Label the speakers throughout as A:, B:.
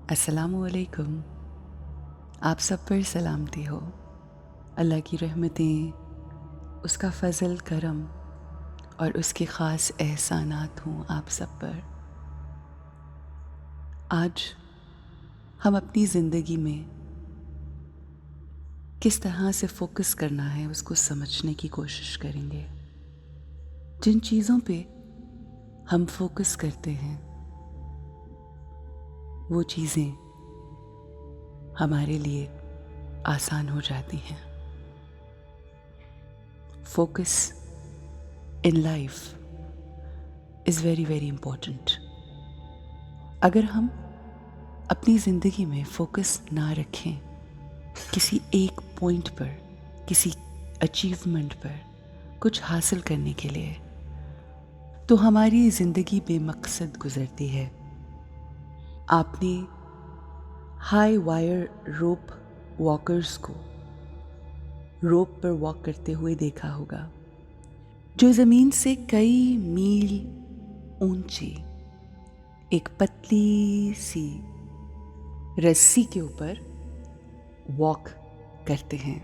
A: अस्सलामुअलैकुम। आप सब पर सलामती हो। अल्लाह की रहमतें, उसका फ़ज़ल करम और उसके ख़ास एहसानात हों आप सब पर। आज हम अपनी ज़िंदगी में किस तरह से फ़ोकस करना है उसको समझने की कोशिश करेंगे। जिन चीज़ों पे हम फ़ोकस करते हैं वो चीज़ें हमारे लिए आसान हो जाती हैं। Focus in life is very very important. अगर हम अपनी ज़िंदगी में फ़ोकस ना रखें किसी एक पॉइंट पर, किसी अचीवमेंट पर कुछ हासिल करने के लिए, तो हमारी ज़िंदगी बेमकसद गुज़रती है। आपने हाई वायर रोप वॉकर्स को रोप पर वॉक करते हुए देखा होगा, जो ज़मीन से कई मील ऊंची एक पतली सी रस्सी के ऊपर वॉक करते हैं।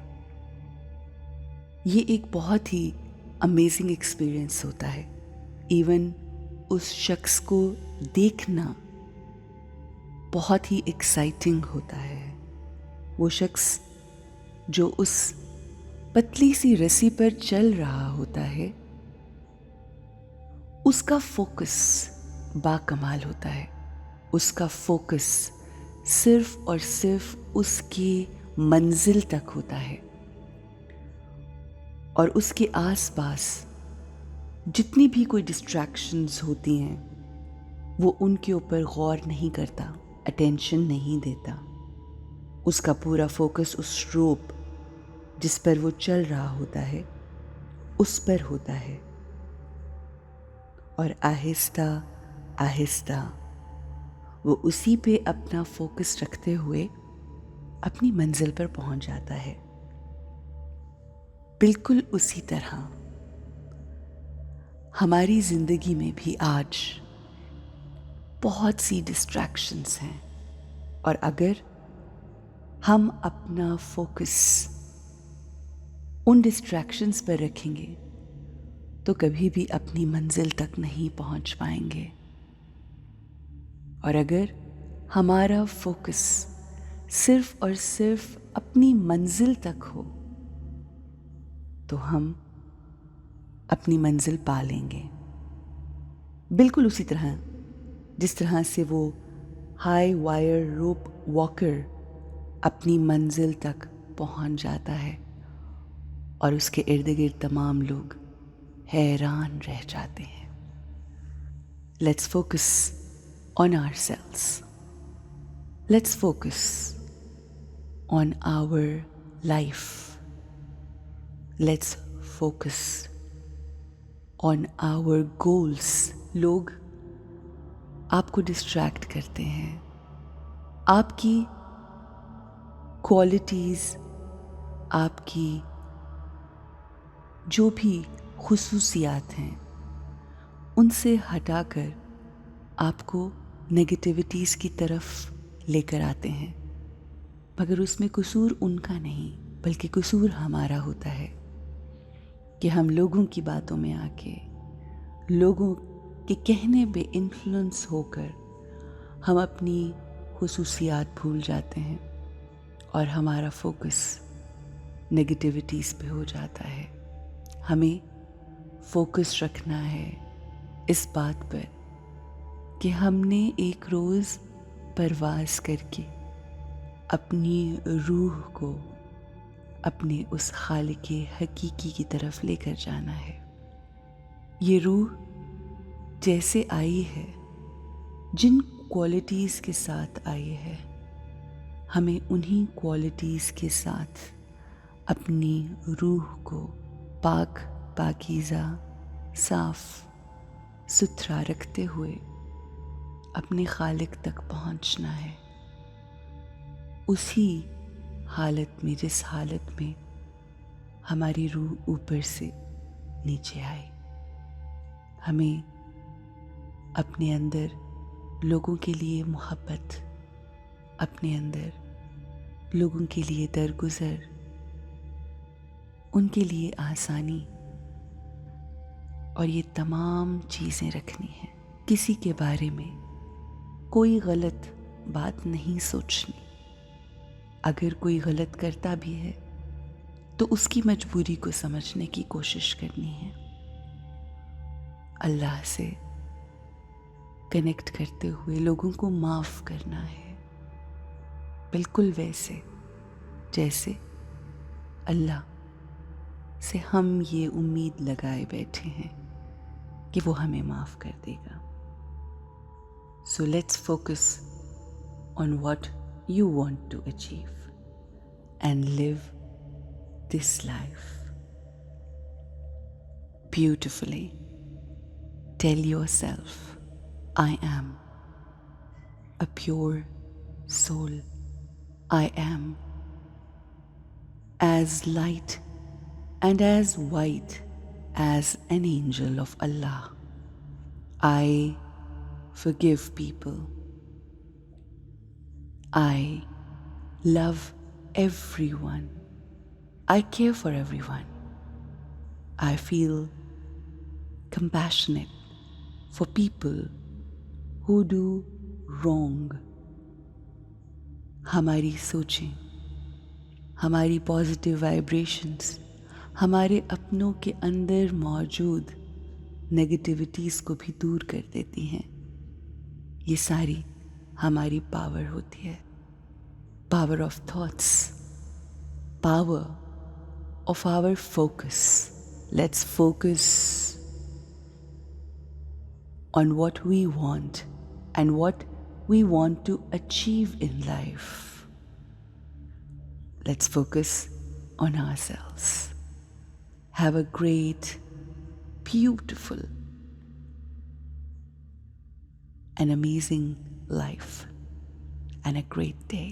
A: ये एक बहुत ही अमेजिंग एक्सपीरियंस होता है। इवन उस शख्स को देखना बहुत ही एक्साइटिंग होता है। वो शख्स जो उस पतली सी रस्सी पर चल रहा होता है, उसका फोकस बाकमाल होता है। उसका फोकस सिर्फ और सिर्फ उसकी मंजिल तक होता है और उसके आसपास जितनी भी कोई डिस्ट्रैक्शंस होती हैं वो उनके ऊपर गौर नहीं करता, अटेंशन नहीं देता। उसका पूरा फोकस उस रोप जिस पर वो चल रहा होता है उस पर होता है और आहिस्ता आहिस्ता वो उसी पे अपना फोकस रखते हुए अपनी मंजिल पर पहुंच जाता है। बिल्कुल उसी तरह हमारी ज़िंदगी में भी आज बहुत सी डिस्ट्रैक्शंस हैं और अगर हम अपना फोकस उन डिस्ट्रैक्शंस पर रखेंगे तो कभी भी अपनी मंजिल तक नहीं पहुंच पाएंगे। और अगर हमारा फोकस सिर्फ और सिर्फ अपनी मंजिल तक हो तो हम अपनी मंजिल पा लेंगे। बिल्कुल उसी तरह जिस तरह से वो हाई वायर रोप वॉकर अपनी मंजिल तक पहुंच जाता है और उसके इर्द गिर्द तमाम लोग हैरान रह जाते हैं। Let's focus on ourselves. Let's focus on our life. Let's focus on our goals. लोग आपको डिस्ट्रैक्ट करते हैं, आपकी क्वालिटीज़, आपकी जो भी खुसूसियात हैं उनसे हटाकर आपको नेगेटिविटीज़ की तरफ लेकर आते हैं। मगर उसमें कसूर उनका नहीं बल्कि कसूर हमारा होता है कि हम लोगों की बातों में आके, लोगों के कहने पे इन्फ्लुएंस होकर हम अपनी खुसूसियात भूल जाते हैं और हमारा फोकस नेगेटिविटीज़ पे हो जाता है। हमें फोकस रखना है इस बात पर कि हमने एक रोज़ परवाज़ करके अपनी रूह को अपने उस खालिक हकीकी की तरफ लेकर जाना है। ये रूह जैसे आई है, जिन क्वालिटीज़ के साथ आई है, हमें उन्हीं क्वालिटीज़ के साथ अपनी रूह को पाक पाकीज़ा साफ सुथरा रखते हुए अपने खालिक तक पहुंचना है। उसी हालत में जिस हालत में हमारी रूह ऊपर से नीचे आई। हमें अपने अंदर लोगों के लिए मोहब्बत, اپنے اندر لوگوں کے لیے درگزر، ان کے لیے آسانی اور یہ تمام چیزیں رکھنی ہیں۔ کسی کے بارے میں کوئی غلط بات نہیں سوچنی۔ اگر کوئی غلط کرتا بھی ہے تو اس کی مجبوری کو سمجھنے کی کوشش کرنی ہے۔ اللہ سے کنیکٹ کرتے ہوئے لوگوں کو معاف کرنا ہے، بالکل ویسے جیسے اللہ سے ہم یہ امید لگائے بیٹھے ہیں کہ وہ ہمیں معاف کر دے گا۔ So let's focus on what you want to achieve and live this life beautifully. Tell yourself, I am a pure soul. I am as light and as white as an angel of Allah. I forgive people. I love everyone. I care for everyone. I feel compassionate for people who do wrong. ہماری سوچیں، ہماری positive vibrations ہمارے اپنوں کے اندر موجود negativities کو بھی دور کر دیتی ہیں۔ یہ ساری ہماری پاور ہوتی ہے، power of thoughts, power of our focus. Let's focus on what we want and what we want to achieve in life. Let's focus on ourselves. Have a great, beautiful, and amazing life and a great day.